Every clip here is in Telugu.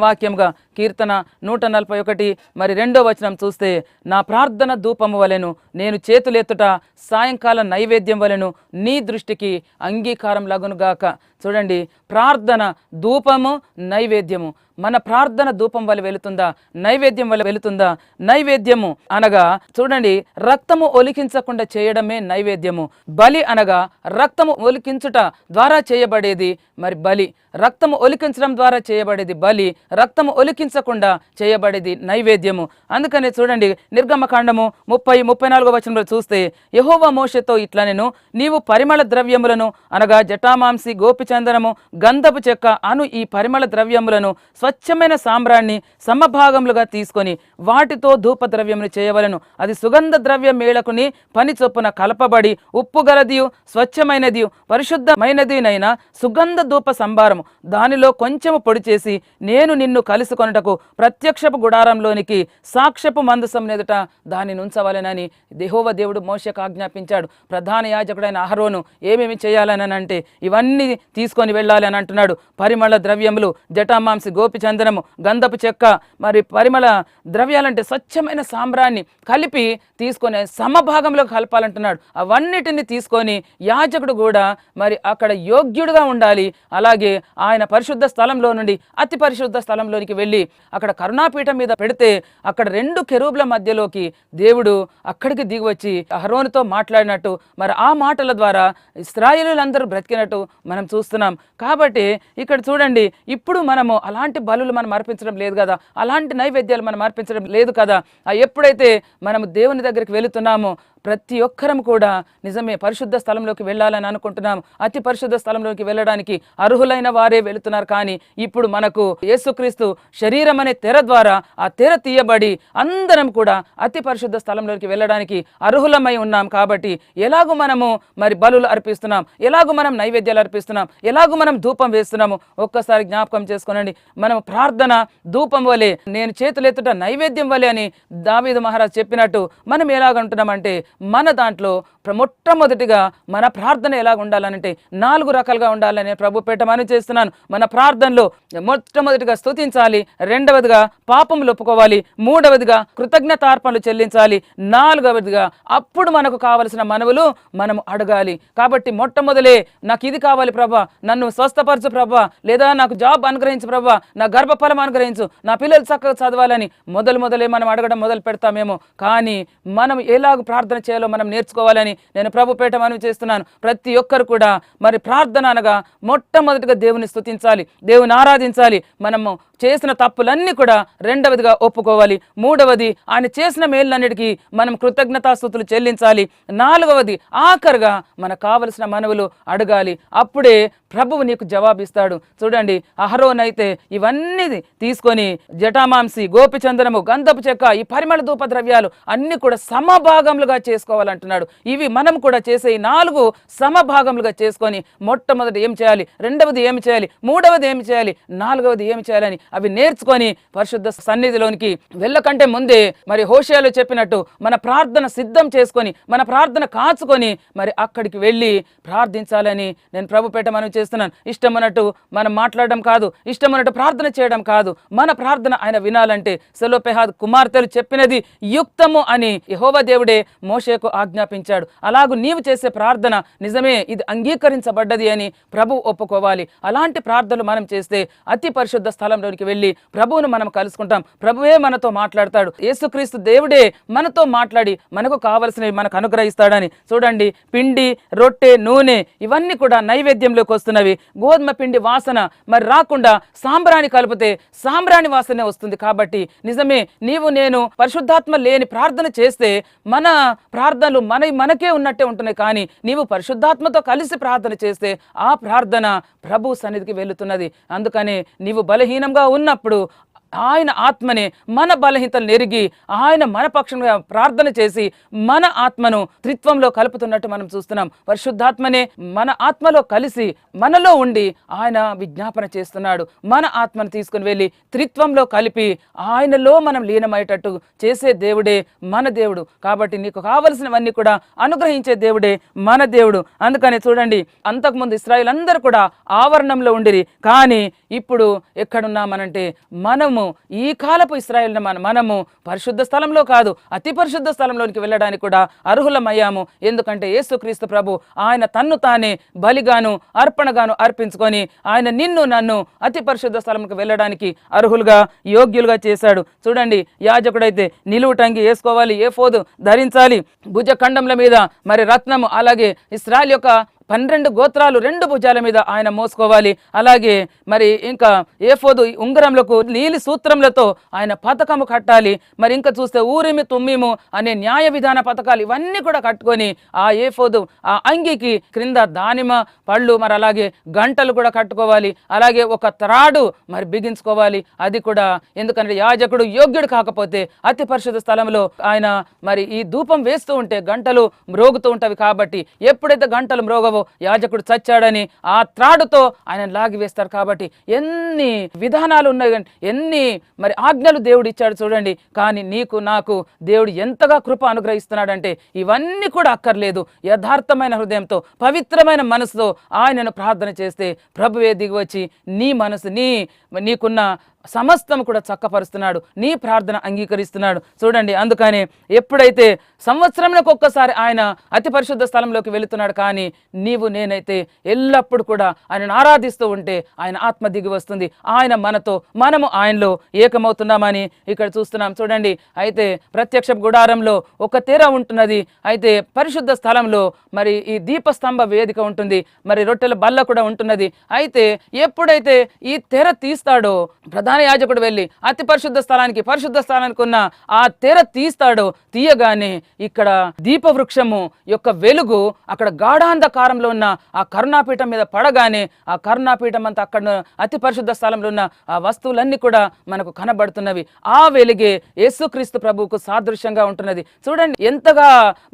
వాక్యముగా కీర్తన 141 మరి 2వ వచనం చూస్తే, నా ప్రార్థన ధూపము వలెను, నేను చేతులెత్తుట సాయంకాల నైవేద్యం వలెను నీ దృష్టికి అంగీకారం లగునుగాక. చూడండి, ప్రార్థన ధూపము నైవేద్యము. మన ప్రార్థన ధూపం వల్ల వెళుతుందా, నైవేద్యం వల్ల వెళుతుందా? నైవేద్యము అనగా చూడండి, రక్తము ఒలికించకుండా చేయడమే నైవేద్యము. బలి అనగా రక్తము ఒలికించుట ద్వారా చేయబడేది మరి బలి. రక్తము ఒలికించడం ద్వారా చేయబడేది బలి, రక్తము ఒలికించకుండా చేయబడేది నైవేద్యము. అందుకనే చూడండి, నిర్గమకాండము 30-34 వచనంలో చూస్తే, యెహోవా మోషేతో ఇట్లనెను, నీవు పరిమళ ద్రవ్యములను అనగా జటామాంసి, గోపిచందనము, గంధపు చెక్క అను ఈ పరిమళ ద్రవ్యములను స్వచ్ఛమైన సాంబ్రాన్ని సమభాగములుగా తీసుకొని వాటితో ధూప ద్రవ్యమును చేయవలను. అది సుగంధ ద్రవ్య మేళకుని పని చొప్పున కలపబడి ఉప్పు గలదియు స్వచ్ఛమైనదియు పరిశుద్ధమైనదినైనా సుగంధ ధూప సంభారము. దానిలో కొంచెము పొడి చేసి నేను నిన్ను కలుసుకొనుటకు ప్రత్యక్షపు గుడారంలోనికి సాక్ష్యపు మందసం ఎదుట దానిని ఉంచవలెనని యెహోవా దేవుడు మోషేకు ఆజ్ఞాపించాడు. ప్రధాన యాజకుడైన అహరోను ఏమేమి చేయాలని అంటే ఇవన్నీ తీసుకొని వెళ్ళాలి అని అంటున్నాడు. పరిమళ ద్రవ్యములు, జటామాంసి, గోపిచందనము, గంధపు చెక్క, మరి పరిమళ ద్రవ్యాలంటే స్వచ్ఛమైన సాంబ్రాన్ని కలిపి తీసుకొని సమభాగంలో కలపాలంటున్నాడు. అవన్నిటిని తీసుకొని యాజకుడు కూడా మరి అక్కడ యోగ్యుడుగా ఉండాలి. అలాగే ఆయన పరిశుద్ధ స్థలంలో నుండి అతి పరిశుద్ధ స్థలంలోనికి వెళ్ళి అక్కడ కరుణాపీఠం మీద పెడితే అక్కడ 2 కెరూబుల మధ్యలోకి దేవుడు అక్కడికి దిగి వచ్చి అహరోనుతో మాట్లాడినట్టు, మరి ఆ మాటల ద్వారా ఇశ్రాయేలీయులందరూ బ్రతికినట్టు మనం చూస్తున్నాం. కాబట్టి ఇక్కడ చూడండి, ఇప్పుడు మనము అలాంటి బలులు మనం అర్పించడం లేదు కదా, అలాంటి నైవేద్యాలు మనం అర్పించడం లేదు కదా. ఎప్పుడైతే మనము దేవుని దగ్గరికి వెళుతున్నామో ప్రతి ఒక్కరం కూడా నిజమే పరిశుద్ధ స్థలంలోకి వెళ్ళాలని అనుకుంటున్నాము. అతి పరిశుద్ధ స్థలంలోకి వెళ్ళడానికి అర్హులైన వారే వెళుతున్నారు. కానీ ఇప్పుడు మనకు యేసుక్రీస్తు శరీరం అనే తెర ద్వారా ఆ తెర తీయబడి అందరం కూడా అతి పరిశుద్ధ స్థలంలోకి వెళ్ళడానికి అర్హులమై ఉన్నాం. కాబట్టి ఎలాగూ మనము మరి బలులు అర్పిస్తున్నాం, ఎలాగూ మనం నైవేద్యాలు అర్పిస్తున్నాం, ఎలాగూ మనం ధూపం వేస్తున్నాము, ఒక్కసారి జ్ఞాపకం చేసుకోనండి. మనం ప్రార్థన ధూపం వలె, నేను చేతులెత్తుట నైవేద్యం వలె అని దావీదు మహారాజు చెప్పినట్టు మనం ఎలాగంటున్నామంటే, మన దాంట్లో మొట్టమొదటిగా మన ప్రార్థన ఎలాగ ఉండాలనంటే 4 రకాలుగా ఉండాలని ప్రభు పేట మనవి చేస్తున్నాను. మన ప్రార్థనలో మొట్టమొదటిగా స్తుతించాలి, 2వదిగా పాపములు ఒప్పుకోవాలి, 3వదిగా కృతజ్ఞతార్పణలు చెల్లించాలి, 4వదిగా అప్పుడు మనకు కావలసిన మనవులు మనం అడగాలి. కాబట్టి మొట్టమొదలే నాకు ఇది కావాలి ప్రభా, నన్ను స్వస్థపరచు ప్రభా, లేదా నాకు జాబ్ అనుగ్రహించు ప్రభా, నా గర్భఫలం అనుగ్రహించు, నా పిల్లలు చక్కగా చదవాలని మొదలే మనం అడగడం మొదలు పెడతామేమో. కానీ మనం ఎలాగ ప్రార్థన చేయాలో మనం నేర్చుకోవాలని నేను ప్రభు పేట మనవి చేస్తున్నాను. ప్రతి ఒక్కరు కూడా మరి ప్రార్థన అనగా మొట్టమొదటిగా దేవుని స్తుతించాలి, దేవుని ఆరాధించాలి. మనము చేసిన తప్పులన్నీ కూడా 2వదిగా ఒప్పుకోవాలి, 3వది ఆయన చేసిన మేలులన్నిటికీ మనం కృతజ్ఞతాస్తుతులు చెల్లించాలి, 4వది ఆఖరుగా మనకు కావలసిన మనవులు అడగాలి. అప్పుడే ప్రభువు నీకు జవాబిస్తాడు. చూడండి, అహరోనైతే ఇవన్నీ తీసుకొని జటామాంసి, గోపిచందనము, గంధపు చెక్క, ఈ పరిమళ ధూప ద్రవ్యాలు అన్ని కూడా సమభాగములుగా చేసుకోవాలంటున్నాడు. ఇవి మనం కూడా చేసే 4 సమభాగములుగా చేసుకొని మొట్టమొదటి ఏం చేయాలి, 2వది ఏమి చేయాలి, 3వది ఏమి చేయాలి, 4వది ఏమి చేయాలని అవి నేర్చుకొని పరిశుద్ధ సన్నిధిలోనికి వెళ్ళకంటే ముందే మరి హోషేయలో చెప్పినట్టు మన ప్రార్థన సిద్ధం చేసుకొని, మన ప్రార్థన కాచుకొని మరి అక్కడికి వెళ్ళి ప్రార్థించాలని నేను ప్రభుపేట మనం చేస్తున్నాను. ఇష్టమన్నట్టు మనం మాట్లాడడం కాదు, ఇష్టమన్నట్టు ప్రార్థన చేయడం కాదు. మన ప్రార్థన ఆయన వినాలంటే సెలోపెహాద్ కుమార్తెలు చెప్పినది యుక్తము అని యెహోవా దేవుడే మోషేకు ఆజ్ఞాపించాడు. అలాగూ నీవు చేసే ప్రార్థన నిజమే, ఇది అంగీకరించబడ్డది అని ప్రభు ఒప్పుకోవాలి. అలాంటి ప్రార్థనలు మనం చేస్తే అతి పరిశుద్ధ స్థలంలోనికి వెళ్ళి ప్రభువును మనం కలుసుకుంటాం. ప్రభువే మనతో మాట్లాడతాడు. యేసుక్రీస్తు దేవుడే మనతో మాట్లాడి మనకు కావలసినవి మనకు అనుగ్రహిస్తాడని. చూడండి, పిండి, రొట్టె, నూనె ఇవన్నీ కూడా నైవేద్యంలోకి వస్తున్నవి. గోధుమ పిండి వాసన మరి రాకుండా సాంబ్రాణి కలిపితే సాంబ్రాణి వాసనే వస్తుంది. కాబట్టి నిజమే, నీవు నేను పరిశుద్ధాత్మ లేని ప్రార్థన చేస్తే మన ప్రార్థనలు మనకే ఉన్నట్టే ఉంటున్నాయి. కానీ నీవు పరిశుద్ధాత్మతో కలిసి ప్రార్థన చేస్తే ఆ ప్రార్థన ప్రభు సన్నిధికి వెళుతున్నది. అందుకనే నీవు బలహీనంగా ఉన్నప్పుడు ఆయన ఆత్మనే మన బలహీనతలు నెరిగి ఆయన మన పక్షంగా ప్రార్థన చేసి మన ఆత్మను త్రిత్వంలో కలుపుతున్నట్టు మనం చూస్తున్నాం. పరిశుద్ధాత్మనే మన ఆత్మలో కలిసి మనలో ఉండి ఆయన విజ్ఞాపన చేస్తున్నాడు. మన ఆత్మను తీసుకుని వెళ్ళి త్రిత్వంలో కలిపి ఆయనలో మనం లీనమయ్యేటట్టు చేసే దేవుడే మన దేవుడు. కాబట్టి నీకు కావలసినవన్నీ కూడా అనుగ్రహించే దేవుడే మన దేవుడు. అందుకని చూడండి, అంతకుముందు ఇశ్రాయేల్ అందరూ కూడా ఆవరణంలో ఉండిరి, కానీ ఇప్పుడు ఎక్కడున్నామనంటే మనము ఈ కాలపు ఇశ్రాయేల్ మనము పరిశుద్ధ స్థలంలో కాదు, అతి పరిశుద్ధ స్థలంలోనికి వెళ్ళడానికి కూడా అర్హులమయ్యాము. ఎందుకంటే యేసుక్రీస్తు ప్రభు ఆయన తన్ను తానే బలిగాను అర్పణగాను అర్పించుకొని ఆయన నిన్ను నన్ను అతి పరిశుద్ధ స్థలంకి వెళ్ళడానికి అర్హులుగా యోగ్యులుగా చేశాడు. చూడండి, యాజకుడైతే నిలువుటంగి వేసుకోవాలి, ఏఫోదు ధరించాలి, భుజఖండముల మీద మరి రత్నము, అలాగే ఇశ్రాయేల్ యొక్క 12 గోత్రాలు 2 భుజాల మీద ఆయన మోసుకోవాలి. అలాగే మరి ఇంకా ఏఫోదు ఉంగరములకు నీలి సూత్రములతో ఆయన పథకము కట్టాలి. మరి ఇంకా చూస్తే ఊరిమి తుమ్మిము అనే న్యాయ విధాన పథకాలు ఇవన్నీ కూడా కట్టుకొని ఆ ఏఫోదు ఆ అంగికి క్రింద దానిమ పళ్ళు, మరి అలాగే గంటలు కూడా కట్టుకోవాలి. అలాగే ఒక త్రాడు మరి బిగించుకోవాలి. అది కూడా ఎందుకంటే యాజకుడు యోగ్యుడు కాకపోతే అతి పరిశుద్ధ స్థలంలో ఆయన మరి ఈ ధూపం వేస్తూ ఉంటే గంటలు మ్రోగుతూ ఉంటవి. కాబట్టి ఎప్పుడైతే గంటలు మ్రోగవో యాజకుడు చచ్చాడని ఆ త్రాడుతో ఆయన లాగి వేస్తారు. కాబట్టి ఎన్ని విధానాలు ఉన్నాయి, ఎన్ని మరి ఆజ్ఞలు దేవుడు ఇచ్చాడు చూడండి. కానీ నీకు నాకు దేవుడు ఎంతగా కృప అనుగ్రహిస్తున్నాడంటే ఇవన్నీ కూడా అక్కర్లేదు. యథార్థమైన హృదయంతో పవిత్రమైన మనసుతో ఆయనను ప్రార్థన చేస్తే ప్రభువే దిగివచ్చి నీ మనసు నీకున్న సమస్తం కూడా చక్కపరుస్తున్నాడు, నీ ప్రార్థన అంగీకరిస్తున్నాడు. చూడండి, అందుకని ఎప్పుడైతే సంవత్సరంలోకి ఒక్కసారి ఆయన అతి పరిశుద్ధ స్థలంలోకి వెళుతున్నాడు, కానీ నీవు నేనైతే ఎల్లప్పుడు కూడా ఆయనను ఆరాధిస్తూ ఉంటే ఆయన ఆత్మ దిగి వస్తుంది. ఆయన మనతో, మనము ఆయనలో ఏకమవుతున్నామని ఇక్కడ చూస్తున్నాం. చూడండి, అయితే ప్రత్యక్ష గుడారంలో ఒక తెర ఉంటున్నది. అయితే పరిశుద్ధ స్థలంలో మరి ఈ దీపస్తంభ వేదిక ఉంటుంది, మరి రొట్టెల బల్ల కూడా ఉంటున్నది. అయితే ఎప్పుడైతే ఈ తెర తీస్తాడో ప్రధాన యాజకుడు వెళ్ళి అతి పరిశుద్ధ స్థలానికి ఉన్న ఆ తెర తీస్తాడో, తీయగానే ఇక్కడ దీప వృక్షము యొక్క వెలుగు అక్కడ గాఢాంధకారంలో ఉన్న ఆ కరుణాపీఠం మీద పడగానే ఆ కరుణాపీఠం అంతా అక్కడ అతి పరిశుద్ధ స్థలంలో ఉన్న ఆ వస్తువులన్నీ కూడా మనకు కనబడుతున్నవి. ఆ వెలుగే యేసుక్రీస్తు ప్రభువుకు సాదృశ్యంగా ఉంటున్నది. చూడండి, ఎంతగా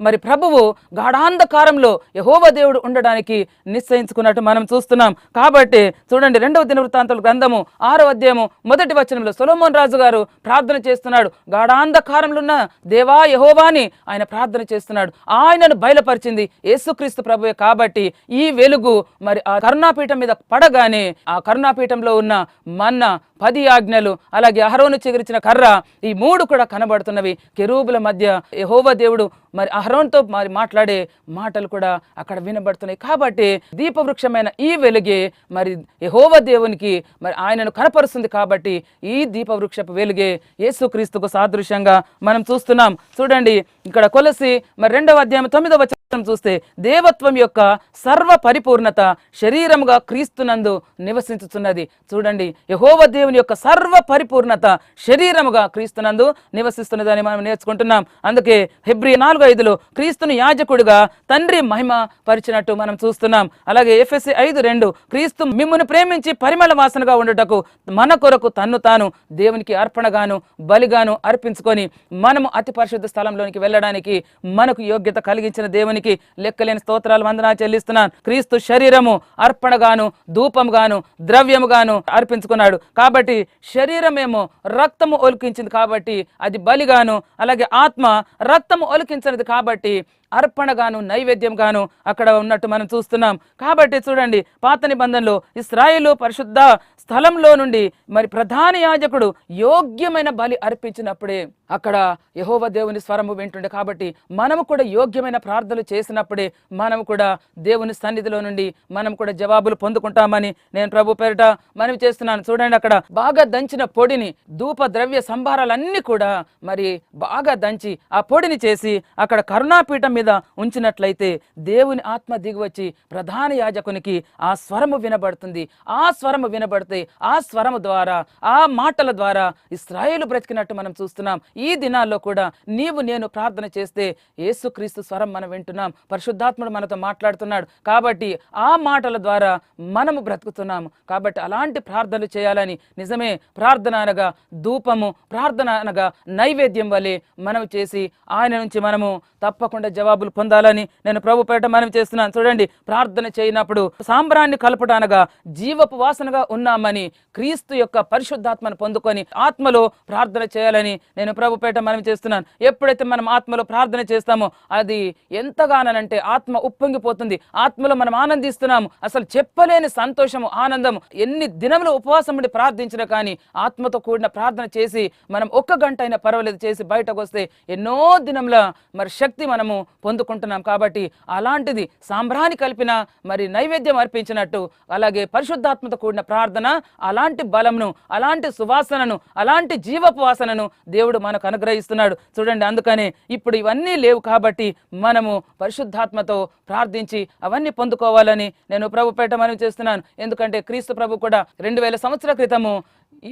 మరి ప్రభువు గాఢాంధకారంలో యెహోవా దేవుడు ఉండడానికి నిశ్చయించుకున్నట్టు మనం చూస్తున్నాం. కాబట్టి చూడండి, 2వ దినవృత్తాంతాల గ్రంథము 6వ అధ్యాయము 1వ వచనంలో సొలొమోను రాజు గారు ప్రార్థన చేస్తున్నాడు. గాఢాంధకారంలో ఉన్న దేవా యెహోవాని ఆయన ప్రార్థన చేస్తున్నాడు. ఆయనను బయలుపరిచింది యేసుక్రీస్తు ప్రభువే. కాబట్టి ఈ వెలుగు మరి ఆ కరుణాపీఠం మీద పడగానే ఆ కరుణాపీఠంలో ఉన్న మన్నా, 10 ఆజ్ఞలు, అలాగే అహరోను చిగురించిన కర్ర, ఈ 3 కూడా కనబడుతున్నవి. కెరూబుల మధ్య యెహోవా దేవుడు మరి అహరోనుతో మరి మాట్లాడే మాటలు కూడా అక్కడ వినబడుతున్నాయి. కాబట్టి దీపవృక్షమైన ఈ వెలుగే మరి యెహోవా దేవునికి మరి ఆయనను కనపరుస్తుంది. కాబట్టి ఈ దీపవృక్షపు వెలుగే యేసుక్రీస్తుకు సాదృశ్యంగా మనం చూస్తున్నాం. చూడండి, ఇక్కడ కొలసి మరి 2వ అధ్యాయం 9వ వచనం చూస్తే దేవత్వం యొక్క సర్వ పరిపూర్ణత శరీరముగా క్రీస్తునందు నివసించుతున్నది. చూడండి, యెహోవా దేవుని యొక్క సర్వ పరిపూర్ణత శరీరముగా క్రీస్తునందు నివసిస్తున్నదని మనం నేర్చుకుంటున్నాం. అందుకే హెబ్రీ 4:5 క్రీస్తుని యాజకుడిగా తండ్రి మహిమ పరిచినట్టు మనం చూస్తున్నాం. అలాగే ఎఫెసీ 5:2 క్రీస్తు మిమ్మును ప్రేమించి పరిమళ వాసనగా ఉండుటకు మన కొరకు తన్ను తాను దేవునికి అర్పణగాను బలిగాను అర్పించుకొని మనము అతి పరిశుద్ధ స్థలంలోనికి వెళ్ళడానికి మనకు యోగ్యత కలిగించిన దేవునికి లెక్కలేని స్తోత్రాలు వందనాలు చెల్లిస్తున్నాను. క్రీస్తు శరీరము అర్పణగాను ధూపముగాను ద్రవ్యముగాను అర్పించుకున్నాడు. కాబట్టి శరీరమేమో రక్తము ఒలికించింది కాబట్టి అది బలిగాను, అలాగే ఆత్మ రక్తము ఒలికించినది కాబట్టి అర్పణగాను నైవేద్యంగాను అక్కడ ఉన్నట్టు మనం చూస్తున్నాం. కాబట్టి చూడండి, పాత నిబంధనలో ఇశ్రాయేలు పరిశుద్ధ స్థలంలో నుండి మరి ప్రధాన యాజకుడు యోగ్యమైన బలి అర్పించినప్పుడే అక్కడ యెహోవా దేవుని స్వరము వింటుండే. కాబట్టి మనము కూడా యోగ్యమైన ప్రార్థనలు చేసినప్పుడే మనము కూడా దేవుని సన్నిధిలో నుండి మనం కూడా జవాబులు పొందుకుంటామని నేను ప్రభు పేరిట మనవి చేస్తున్నాను. చూడండి, అక్కడ బాగా దంచిన పొడిని, ధూప ద్రవ్య సంభారాలన్నీ కూడా మరి బాగా దంచి ఆ పొడిని చేసి అక్కడ కరుణాపీఠం మీద ఉంచినట్లయితే దేవుని ఆత్మ దిగివచ్చి ప్రధాన యాజకునికి ఆ స్వరము వినబడుతుంది. ఆ స్వరము వినబడితే ఆ స్వరము ద్వారా, ఆ మాటల ద్వారా ఇశ్రాయేలు బ్రతికినట్టు మనం చూస్తున్నాం. ఈ దినాల్లో కూడా నీవు నేను ప్రార్థన చేస్తే యేసుక్రీస్తు స్వరం మనం వింటున్నాం. పరిశుద్ధాత్ముడు మనతో మాట్లాడుతున్నాడు. కాబట్టి ఆ మాటల ద్వారా మనము బ్రతుకుతున్నాము. కాబట్టి అలాంటి ప్రార్థనలు చేయాలని, నిజమే ప్రార్థన అనగా ధూపము, ప్రార్థన అనగా నైవేద్యం వలె మనం చేసి ఆయన నుంచి మనము తప్పకుండా జవాబులు పొందాలని నేను ప్రభు పేట మనం చేస్తున్నాను. చూడండి, ప్రార్థన చేయనప్పుడు సాంబ్రాన్ని కలపడానగా జీవపు వాసనగా ఉన్నామని క్రీస్తు యొక్క పరిశుద్ధాత్మను పొందుకొని ఆత్మలో ప్రార్థన చేయాలని నేను ప్రభు పేట మనం చేస్తున్నాను. ఎప్పుడైతే మనం ఆత్మలో ప్రార్థన చేస్తామో అది ఎంతగానంటే ఆత్మ ఉప్పొంగిపోతుంది. ఆత్మలో మనం ఆనందిస్తున్నాము. అసలు చెప్పలేని సంతోషము, ఆనందము. ఎన్ని దినములు ఉపవాసం ఉండి ప్రార్థించినా కానీ ఆత్మతో కూడిన ప్రార్థన చేసి మనం 1 గంట అయినా పర్వాలేదు చేసి బయటకు వస్తే ఎన్నో దినముల మరి శక్తి మనము పొందుకుంటున్నాం. కాబట్టి అలాంటిది సాంబ్రాణి కలిపిన మరి నైవేద్యం అర్పించినట్టు అలాగే పరిశుద్ధాత్మతో కూడిన ప్రార్థన అలాంటి బలమును, అలాంటి సువాసనను, అలాంటి జీవపు వాసనను దేవుడు మనకు అనుగ్రహిస్తున్నాడు. చూడండి, అందుకనే ఇప్పుడు ఇవన్నీ లేవు కాబట్టి మనము పరిశుద్ధాత్మతో ప్రార్థించి అవన్నీ పొందుకోవాలని నేను ప్రభు పేట మనవి చేస్తున్నాను. ఎందుకంటే క్రీస్తు ప్రభు కూడా 2000 సంవత్సరాల క్రితము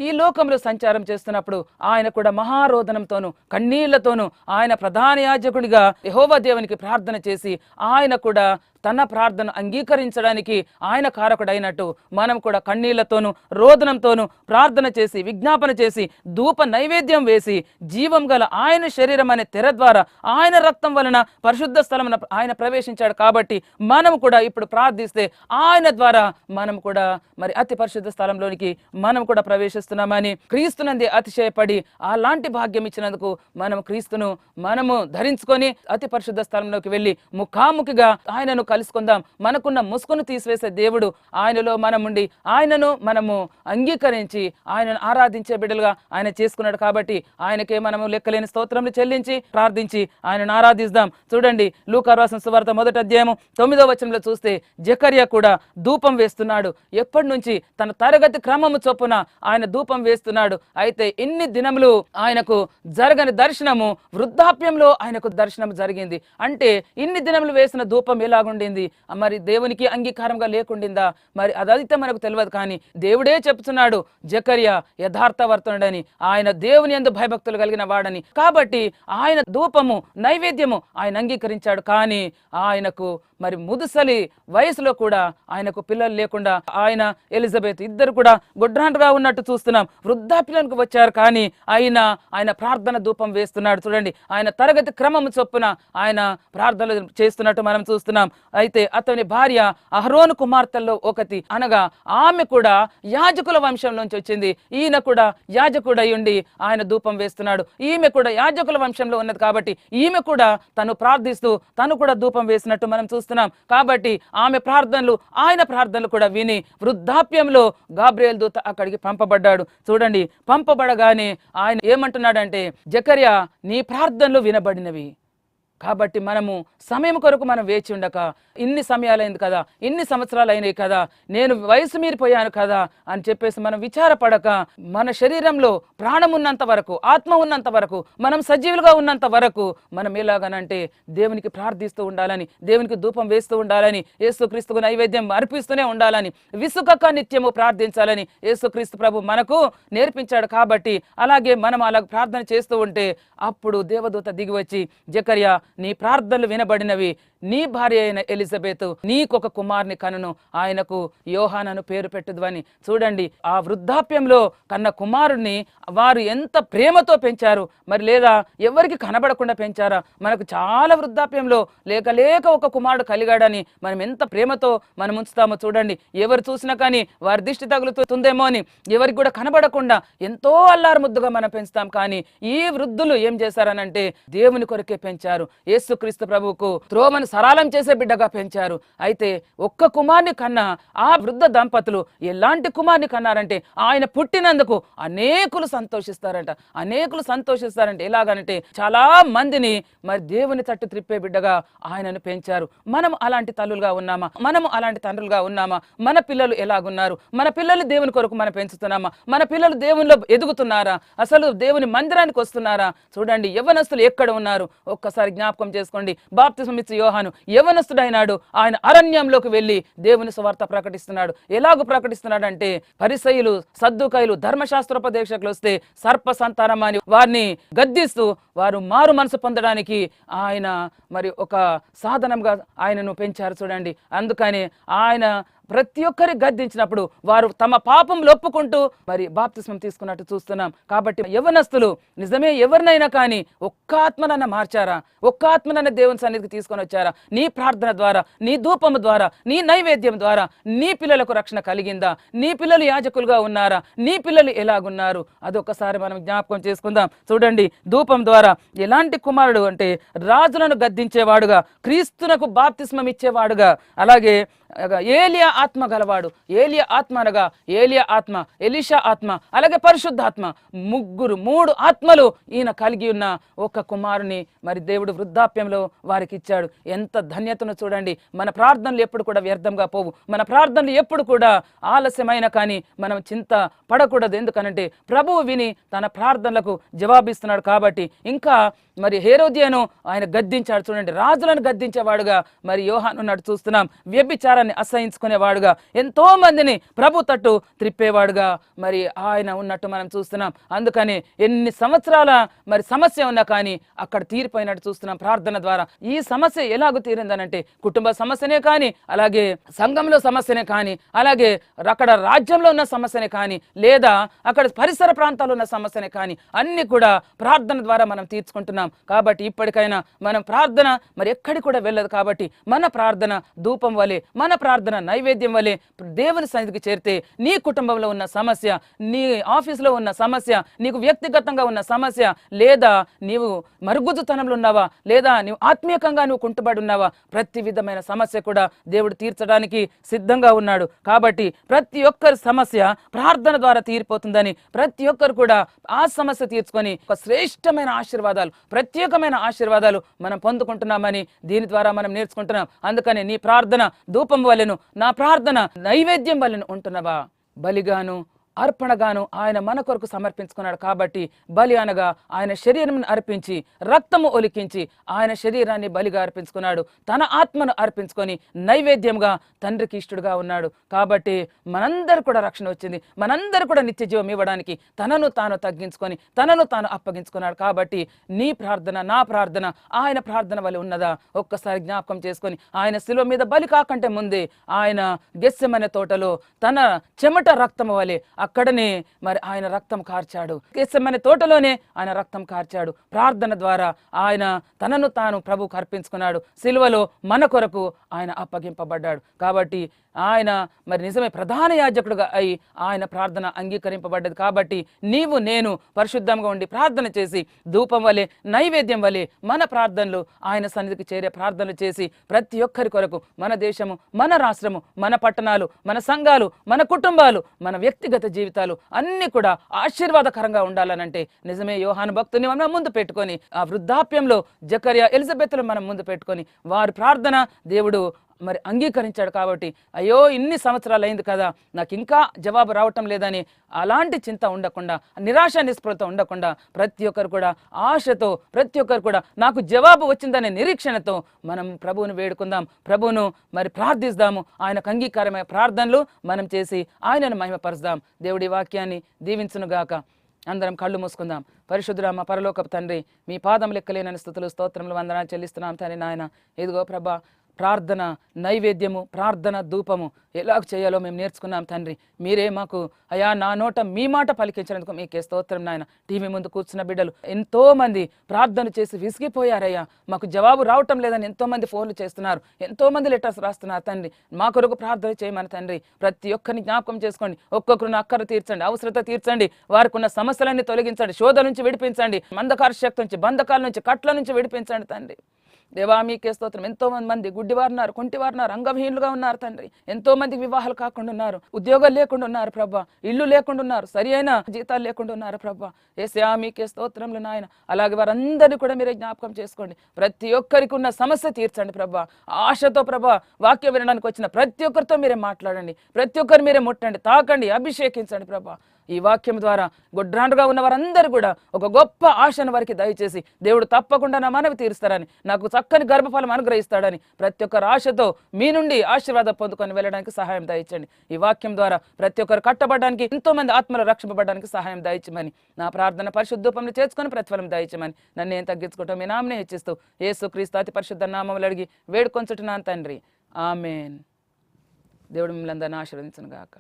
ఈ లోకంలో సంచారం చేస్తున్నప్పుడు ఆయన కూడా మహారోదనంతోనూ కన్నీళ్లతోనూ ఆయన ప్రధాన యాజకుడిగా యెహోవా దేవునికి ప్రార్థన చేసి ఆయన కూడా తన ప్రార్థన అంగీకరించడానికి ఆయన కారకుడైనట్టు మనం కూడా కన్నీళ్లతోనూ రోదనంతోనూ ప్రార్థన చేసి విజ్ఞాపన చేసి ధూప నైవేద్యం వేసి జీవం గల ఆయన శరీరం అనే తెర ద్వారా ఆయన రక్తం వలన పరిశుద్ధ స్థలం ఆయన ప్రవేశించాడు. కాబట్టి మనం కూడా ఇప్పుడు ప్రార్థిస్తే ఆయన ద్వారా మనం కూడా మరి అతి పరిశుద్ధ స్థలంలోనికి మనం కూడా ప్రవేశిస్తున్నామని క్రీస్తునందే అతిశయపడి అలాంటి భాగ్యం ఇచ్చినందుకు మనం క్రీస్తును మనము ధరించుకొని అతి పరిశుద్ధ స్థలంలోకి వెళ్ళి ముఖాముఖిగా ఆయనను కలుసుకుందాం. మనకున్న ముసుగును తీసివేసే దేవుడు ఆయనలో మనం ఉండి ఆయనను మనము అంగీకరించి ఆయనను ఆరాధించే బిడ్డలుగా ఆయన చేసుకున్నాడు. కాబట్టి ఆయనకే మనము లెక్కలేని స్తోత్రములు చెల్లించి ప్రార్థించి ఆయనను ఆరాధిస్తాం. చూడండి, లూకా రాసిన సువార్త 1వ అధ్యాయము 9వ వచనంలో చూస్తే జకర్యా కూడా ధూపం వేస్తున్నాడు. ఎప్పటి నుంచి తన తరగతి క్రమము చొప్పున ఆయన ధూపం వేస్తున్నాడు. అయితే ఇన్ని దినములు ఆయనకు జరగని దర్శనము వృద్ధాప్యంలో ఆయనకు దర్శనం జరిగింది. అంటే ఇన్ని దినములు వేసిన ధూపం ఎలాగుండింది, మరి దేవునికి అంగీకారంగా లేకుండిందా, మరి అదైతే మనకు తెలియదు. కానీ దేవుడే చెప్తున్నాడు జకర్యా యథార్థవర్తనుడని, ఆయన దేవుని యందు భయభక్తులు కలిగిన వాడని. కాబట్టి ఆయన ధూపము నైవేద్యము ఆయన అంగీకరించాడు. కానీ ఆయనకు మరి ముదుసలి వయసులో కూడా ఆయనకు పిల్లలు లేకుండా ఆయన ఎలిజబెత్ ఇద్దరు కూడా గొడ్రాండ్రుగా ఉన్నట్టు చూస్తున్నాం. వృద్ధాప్యానికి వచ్చారు. కానీ ఆయన ప్రార్థన ధూపం వేస్తున్నాడు. చూడండి, ఆయన తరగతి క్రమము చొప్పున ఆయన ప్రార్థనలు చేస్తున్నట్టు మనం చూస్తున్నాం. అయితే అతని భార్య అహరోను కుమార్తెల్లో ఒకటి అనగా ఆమె కూడా యాజకుల వంశంలోంచి వచ్చింది. ఈయన కూడా యాజకుడై ఉండి ఆయన ధూపం వేస్తున్నాడు. ఈమె కూడా యాజకుల వంశంలో ఉన్నది కాబట్టి ఈమె కూడా తను ప్రార్థిస్తూ తను కూడా ధూపం వేసినట్టు మనం చూస్తున్నాం. కాబట్టి ఆమె ప్రార్థనలు ఆయన ప్రార్థనలు కూడా విని వృద్ధాప్యంలో గాబ్రియేల్ దూత అక్కడికి పంపబడ్డాడు. చూడండి, పంపబడగానే ఆయన ఏమంటున్నాడంటే, జకర్యా నీ ప్రార్థనలు వినబడినవి. కాబట్టి మనము సమయం కొరకు మనం వేచి ఉండక ఇన్ని సమయాలైంది కదా, ఇన్ని సంవత్సరాలు అయినాయి కదా, నేను వయసు మీరిపోయాను కదా అని చెప్పేసి మనం విచారపడక మన శరీరంలో ప్రాణం ఉన్నంత వరకు, ఆత్మ ఉన్నంత వరకు, మనం సజీవులుగా ఉన్నంత వరకు మనం ఎలాగనంటే దేవునికి ప్రార్థిస్తూ ఉండాలని, దేవునికి ధూపం వేస్తూ ఉండాలని, యేసుక్రీస్తుకు నైవేద్యం అర్పిస్తూనే ఉండాలని, విసుకక నిత్యము ప్రార్థించాలని యేసుక్రీస్తు ప్రభు మనకు నేర్పించాడు. కాబట్టి అలాగే మనం అలా ప్రార్థన చేస్తూ ఉంటే అప్పుడు దేవదూత దిగివచ్చి, జకర్యా నీ ప్రార్థనలు వినబడినవి, నీ భార్య అయిన ఎలిజబెత్ నీకొక కుమారుని కనును, ఆయనకు యోహానను పేరు పెట్టుదువని. చూడండి, ఆ వృద్ధాప్యంలో కన్న కుమారుణ్ణి వారు ఎంత ప్రేమతో పెంచారు. మరి లేదా ఎవరికి కనబడకుండా పెంచారా? మనకు చాలా వృద్ధాప్యంలో లేక ఒక కుమారుడు కలిగాడని మనం ఎంత ప్రేమతో మనం ఉంచుతామో చూడండి. ఎవరు చూసినా కానీ వారి దిష్టి తగులుతుందేమో అని ఎవరికి కూడా కనబడకుండా ఎంతో అల్లారు ముద్దుగా మనం పెంచుతాం. కానీ ఈ వృద్ధులు ఏం చేశారనంటే దేవుని కొరకే పెంచారు. యేసుక్రీస్తు ప్రభువుకు త్రోవను సరళం చేసే బిడ్డగా పెంచారు. అయితే ఒక్క కుమారుని కన్నా ఆ వృద్ధ దంపతులు ఎలాంటి కుమారుని కన్నారంటే ఆయన పుట్టినందుకు అనేకులు సంతోషిస్తారంట. అనేకులు సంతోషిస్తారంటే ఎలాగనంటే చాలా మందిని మరి దేవుని తట్టు త్రిప్పే బిడ్డగా ఆయనను పెంచారు. మనం అలాంటి తల్లులుగా ఉన్నామా? మనము అలాంటి తండ్రులుగా ఉన్నామా? మన పిల్లలు ఎలాగున్నారు? మన పిల్లలు దేవుని కొరకు మనం పెంచుతున్నామా? మన పిల్లలు దేవునిలో ఎదుగుతున్నారా? అసలు దేవుని మందిరానికి వస్తున్నారా? చూడండి, యవ్వనస్తులు ఎక్కడ ఉన్నారు ఒక్కసారి జ్ఞాపకం చేసుకోండి. బాప్తిస్మం ఇచ్చే యోహాను యవ్వనస్తుడైనాడు. ఆయన అరణ్యంలోకి వెళ్ళి దేవుని సువార్త ప్రకటిస్తున్నాడు. ఎలాగూ ప్రకటిస్తున్నాడంటే పరిసయ్యులు, సద్దుకైలు, ధర్మశాస్త్రోపదేశకులు వస్తే సర్ప సంతానం అని వారిని గద్దిస్తూ వారు మారు మనసు పొందడానికి ఆయన మరి ఒక సాధనంగా ఆయనను పెంచారు. చూడండి, అందుకని ఆయన ప్రతి ఒక్కరి గద్దించినప్పుడు వారు తమ పాపంలో ఒప్పుకుంటూ మరి బాప్తిస్మం తీసుకున్నట్టు చూస్తున్నాం. కాబట్టి యవ్వనస్తులు నిజమే ఎవరినైనా కానీ ఒక్క ఆత్మనన్న మార్చారా? ఒక్క ఆత్మనన్న దేవుని సన్నిధికి తీసుకొని వచ్చారా? నీ ప్రార్థన ద్వారా, నీ ధూపము ద్వారా, నీ నైవేద్యం ద్వారా నీ పిల్లలకు రక్షణ కలిగిందా? నీ పిల్లలు యాజకులుగా ఉన్నారా? నీ పిల్లలు ఎలాగున్నారు? అదొకసారి మనం జ్ఞాపకం చేసుకుందాం. చూడండి, ధూపం ద్వారా ఎలాంటి కుమారుడు అంటే రాజులను గద్దించేవాడుగా, క్రీస్తునకు బాప్తిస్మం ఇచ్చేవాడుగా, అలాగే ఏలియా ఆత్మ గలవాడు. ఏలియా ఆత్మ అనగా ఏలియా ఆత్మ, ఎలీషా ఆత్మ, అలాగే పరిశుద్ధాత్మ, మూడు ఆత్మలు ఈయన కలిగి ఉన్న ఒక కుమారుని మరి దేవుడు వృద్ధాప్యంలో వారికి ఇచ్చాడు. ఎంత ధన్యతను చూడండి. మన ప్రార్థనలు ఎప్పుడు కూడా వ్యర్థంగా పోవు. మన ప్రార్థనలు ఎప్పుడు కూడా ఆలస్యమైన కానీ మనం చింత పడకూడదు. ఎందుకనంటే ప్రభువు విని తన ప్రార్థనలకు జవాబిస్తున్నాడు. కాబట్టి ఇంకా మరి హేరోదియను ఆయన గద్దించాడు. చూడండి, రాజులను గద్దించేవాడుగా మరి యోహాను నాడు చూస్తున్నాం. వ్యభిచారాన్ని అసహించుకునేవాడుగా, ఎంతో మందిని ప్రభు తట్టు త్రిప్పేవాడుగా మరి ఆయన ఉన్నట్టు మనం చూస్తున్నాం. అందుకని ఎన్ని సంవత్సరాల మరి సమస్య ఉన్నా కానీ అక్కడ తీరిపోయినట్టు చూస్తున్నాం ప్రార్థన ద్వారా. ఈ సమస్య ఎలాగో తీరిందనంటే కుటుంబ సమస్యనే కానీ, అలాగే సంఘంలో సమస్యనే కానీ, అలాగే అక్కడ రాజ్యంలో ఉన్న సమస్యనే కానీ, లేదా అక్కడ పరిసర ప్రాంతాల్లో ఉన్న సమస్యనే కానీ అన్ని కూడా ప్రార్థన ద్వారా మనం తీర్చుకుంటున్నాం. కాబట్టి ఇప్పటికైనా మనం ప్రార్థన మరి ఎక్కడికి కూడా వెళ్ళదు. కాబట్టి మన ప్రార్థన ధూపం వలె, మన ప్రార్థన నైవేద్యం వలె దేవుని సన్నిధికి చేరితే నీ కుటుంబంలో ఉన్న సమస్య, నీ ఆఫీసులో ఉన్న సమస్య, నీకు వ్యక్తిగతంగా ఉన్న సమస్య, లేదా నీవు మరుగుజ్జుతనంలో ఉన్నావా, లేదా నీవు ఆత్మీయంగా నువ్వు కుంటుబడి ఉన్నావా, ప్రతి విధమైన సమస్య కూడా దేవుడు తీర్చడానికి సిద్ధంగా ఉన్నాడు. కాబట్టి ప్రతి ఒక్కరి సమస్య ప్రార్థన ద్వారా తీరిపోతుందని ప్రతి ఒక్కరు కూడా ఆ సమస్య తీర్చుకొని ఒక శ్రేష్టమైన ఆశీర్వాదాలు, ప్రత్యేకమైన ఆశీర్వాదాలు మనం పొందుకుంటున్నామని దీని ద్వారా మనం నేర్చుకుంటున్నాం. అందుకని నీ ప్రార్థన ధూపం వలెను, నా ప్రార్థన నైవేద్యం వలెను ఉంటున్నవా? బలిగాను అర్పణగాను ఆయన మన కొరకు సమర్పించుకున్నాడు. కాబట్టి బలి అనగా ఆయన శరీరం అర్పించి రక్తము ఒలికించి ఆయన శరీరాన్ని బలిగా అర్పించుకున్నాడు. తన ఆత్మను అర్పించుకొని నైవేద్యంగా తండ్రికి ఇష్టడుగా ఉన్నాడు. కాబట్టి మనందరూ కూడా రక్షణ వచ్చింది. మనందరూ కూడా నిత్య జీవం ఇవ్వడానికి తనను తాను తగ్గించుకొని తనను తాను అప్పగించుకున్నాడు. కాబట్టి నీ ప్రార్థన, నా ప్రార్థన ఆయన ప్రార్థన వలె ఉన్నదా? ఒక్కసారి జ్ఞాపకం చేసుకొని ఆయన శిలువ మీద బలి కాకంటే ముందే ఆయన గెత్సెమనే తోటలో తన చెమట రక్తము వలె అక్కడనే మరి ఆయన రక్తం కార్చాడు. గెత్సెమనే తోటలోనే ఆయన రక్తం కార్చాడు. ప్రార్థన ద్వారా ఆయన తనను తాను ప్రభువుకు అర్పించుకున్నాడు. సిలువలో మన కొరకు ఆయన అప్పగింపబడ్డాడు. కాబట్టి ఆయన మరి నిజమే ప్రధాన యాజకుడుగా అయి ఆయన ప్రార్థన అంగీకరింపబడ్డది. కాబట్టి నీవు నేను పరిశుద్ధంగా ఉండి ప్రార్థన చేసి ధూపం వలె నైవేద్యం వలె మన ప్రార్థనలు ఆయన సన్నిధికి చేరే ప్రార్థనలు చేసి ప్రతి ఒక్కరి కొరకు మన దేశము, మన రాష్ట్రము, మన పట్టణాలు, మన సంఘాలు, మన కుటుంబాలు, మన వ్యక్తిగత జీవితాలు అన్ని కూడా ఆశీర్వాదకరంగా ఉండాలనంటే నిజమే యోహాను భక్తుని మనం ముందు పెట్టుకొని ఆ వృద్ధాప్యంలో జకర్యా, ఎలిజబెత్లు మనం ముందు పెట్టుకొని వారి ప్రార్థన దేవుడు మరి అంగీకరించాడు. కాబట్టి అయ్యో ఇన్ని సంవత్సరాలు అయింది కదా, నాకు ఇంకా జవాబు రావటం లేదని అలాంటి చింత ఉండకుండా, నిరాశ నిస్పృహత ఉండకుండా ప్రతి ఒక్కరు కూడా ఆశతో, ప్రతి ఒక్కరు కూడా నాకు జవాబు వచ్చిందనే నిరీక్షణతో మనం ప్రభువును వేడుకుందాం, ప్రభువును మరి ప్రార్థిస్తాము. ఆయనకు అంగీకారమైన ప్రార్థనలు మనం చేసి ఆయనను మహిమపరుస్తాం. దేవుడి వాక్యాన్ని దీవించునుగాక. అందరం కళ్ళు మూసుకుందాం. పరిశుద్ధుడా మా పరలోకపు తండ్రి, మీ పాదం లెక్కలేనని స్తుతులు స్తోత్రములు వందనాలు చెల్లిస్తున్నాం తండ్రి. నాయన ఇదిగో ప్రభా, ప్రార్థన నైవేద్యము, ప్రార్థన ధూపము ఎలాగ చేయాలో మేము నేర్చుకున్నాం తండ్రి. మీరే మాకు అయా నా నోట మీ మాట పలికించినందుకు మీకే స్తోత్రం నాయన. టీవీ ముందు కూర్చున్న బిడ్డలు ఎంతో మంది ప్రార్థన చేసి విసిగిపోయారయ్యా, మాకు జవాబు రావటం లేదని ఎంతో మంది ఫోన్లు చేస్తున్నారు, ఎంతో మంది లెటర్స్ రాస్తున్నారు తండ్రి. మా కొరకు ప్రార్థన చేయమని తండ్రి. ప్రతి ఒక్కరిని జ్ఞాపకం చేసుకోండి, ఒక్కొక్కరిని అక్కర తీర్చండి, అవసరత తీర్చండి, వారికి ఉన్న సమస్యలన్నీ తొలగించండి, శోధ నుంచి విడిపించండి, అంధకార శక్తి నుంచి, బంధకాల నుంచి, కట్ల నుంచి విడిపించండి తండ్రి. దేవా మీకే స్తోత్రం. ఎంతో మంది గుడ్డివారు ఉన్నారు, కుంటివారు ఉన్నారు, అంగహీనులుగా ఉన్నారు తండ్రి. ఎంతో మందికి వివాహాలు కాకుండా ఉన్నారు, ఉద్యోగాలు లేకుండా ఉన్నారు ప్రభా, ఇల్లు లేకుండా ఉన్నారు, సరి అయిన జీతాలు లేకుండా ఉన్నారు ప్రభా. యేసయ్యా మీకే స్తోత్రములు నాయన. అలాగే వారందరినీ కూడా మీరే జ్ఞాపకం చేసుకోండి. ప్రతి ఒక్కరికి ఉన్న సమస్య తీర్చండి ప్రభా. ఆశతో ప్రభా వాక్యం వినడానికి వచ్చిన ప్రతి ఒక్కరితో మీరే మాట్లాడండి, ప్రతి ఒక్కరు మీరే ముట్టండి, తాకండి, అభిషేకించండి ప్రభా. ఈ వాక్యం ద్వారా గొడ్రాండుగా ఉన్న వారందరూ కూడా ఒక గొప్ప ఆశను వారికి దయచేసి దేవుడు తప్పకుండా నా మనవి తీరుస్తారని, నాకు చక్కని గర్భఫలం అనుగ్రహిస్తాడని ప్రతి ఒక్కరు ఆశతో మీ నుండి ఆశీర్వాదం పొందుకొని వెళ్ళడానికి సహాయం దయచండి. ఈ వాక్యం ద్వారా ప్రతి ఒక్కరు కట్టబడడానికి, ఎంతో మంది ఆత్మలు రక్షింపబడడానికి సహాయం దయచమని నా ప్రార్థన పరిశుద్ధూపంలో చేర్చుకొని ప్రతిఫలం దయచమని నన్ను ఏం తగ్గించుకుంటాం మీ నామనే హెచ్చిస్తూ యేసుక్రీస్తు అతి పరిశుద్ధ నామములు అడిగి వేడుకొంచుచున్నాను తండ్రి, ఆమేన్. దేవుడు మిమ్మల్ని అందరిని ఆశీర్వదించును గాక.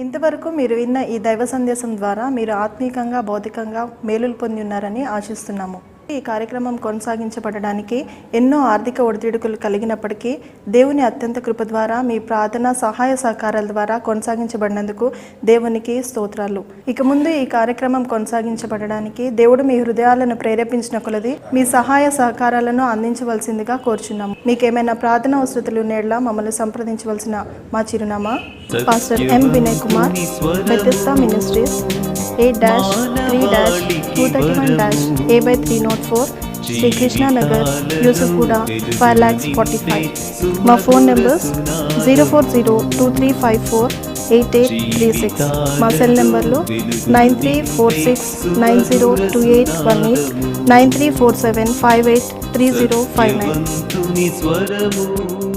ఇంతవరకు మీరు విన్న ఈ దైవ సందేశం ద్వారా మీరు ఆత్మీకంగా, భౌతికంగా మేలులు పొంది ఉన్నారని ఆశిస్తున్నాము. ఈ కార్యక్రమం కొనసాగించబడడానికి ఎన్నో ఆర్థిక ఒడిదుడుకులు కలిగినప్పటికీ దేవుని అత్యంత కృప ద్వారా మీ ప్రార్థన సహాయ సహకారాల ద్వారా కొనసాగించబడినందుకు దేవునికి స్తోత్రాలు. ఇక ముందు ఈ కార్యక్రమం కొనసాగించబడడానికి దేవుడు మీ హృదయాలను ప్రేరేపించిన కొలది మీ సహాయ సహకారాలను అందించవలసిందిగా కోరుచున్నాము. మీకేమైనా ప్రార్థన అవసరతలు నేడ్లా మమ్మల్ని సంప్రదించవలసిన మా చిరునామా pastor M Vinay Kumar, Bethesda ministries, 8-3-231-A/304, Shri Krishna Nagar, Yousufguda, 5,45,000. మా ఫోన్ నెంబర్స్ 04023548836. మా సెల్ నెంబర్లు 9346902818, 9347583059.